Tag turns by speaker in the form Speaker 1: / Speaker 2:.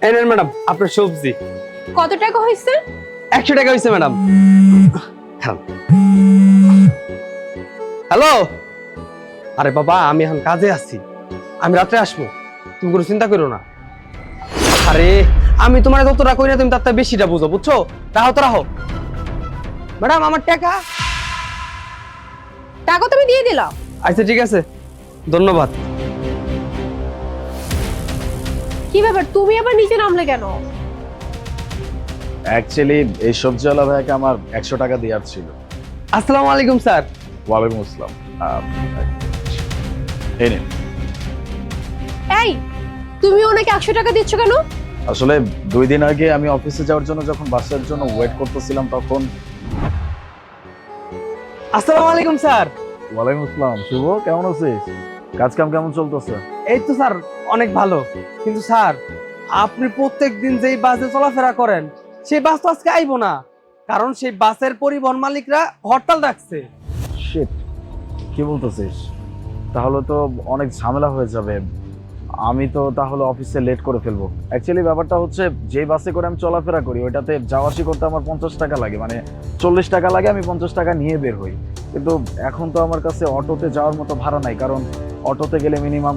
Speaker 1: এই নেন ম্যাডাম আপনার সবজি।
Speaker 2: কত টাকা হয়েছে?
Speaker 1: 100 টাকা হয়েছে ম্যাডাম। হ্যালো, আরে বাবা আমি এখন কাজে আছি, আমি রাত্রে আসবো, তুমি কোনো চিন্তা করো না। আরে আমি তোমার যতটা কই না তুমি তার থেকে বেশিটা বুঝো, বুঝছো? রাহো তো রাহো। ম্যাডাম আমার টাকা।
Speaker 2: টাকা তুমি দিয়ে দিলাম।
Speaker 1: আচ্ছা ঠিক আছে, ধন্যবাদ।
Speaker 2: কি ব্যাপার, তুমি আবার নিচে নামলে কেন?
Speaker 3: অ্যাকচুয়ালি এই সবজিওয়ালা ভাইকে আমার 100 টাকা দেওয়ার ছিল।
Speaker 1: আসসালামু আলাইকুম স্যার।
Speaker 3: ওয়ালাইকুম আসসালাম। এই নিন।
Speaker 2: এই, তুমি ওনাকে 100 টাকা দিচ্ছ কেন?
Speaker 3: আসলে 2 দিন আগে আমি অফিসে যাওয়ার জন্য যখন বাসের জন্য ওয়েট করতেছিলাম তখন।
Speaker 1: আসসালামু আলাইকুম স্যার।
Speaker 3: ওয়ালাইকুম আসসালাম। শুভ, কেমন আছিস? কাজ কাম কেমন চলতেছে?
Speaker 1: এই তো স্যার অনেক ভালো, কিন্তু স্যার আপনি প্রত্যেক দিন যেই বাসে চলাফেরা করেন সেই বাস তো আজকে আইবো না, কারণ সেই বাসের পরিবহন মালিকরা হরতাল ডাকছে।
Speaker 3: শিট, কি বলতেছিস? তাহলে তো অনেক ঝামেলা হয়ে যাবে। আমি তো তাহলে অফিসে লেট করে ফেলবো। অ্যাকচুয়ালি ব্যাপারটা হচ্ছে, যে বাসে করে আমি চলাফেরা করি ওইটাতে যাওয়া আসি করতে আমার 50 টাকা লাগে, মানে 40 টাকা লাগে, আমি 50 টাকা নিয়ে বের হই। কিন্তু এখন তো আমার কাছে অটোতে যাওয়ার মতো ভাড়া নাই, কারণ অটোতে গেলে মিনিমাম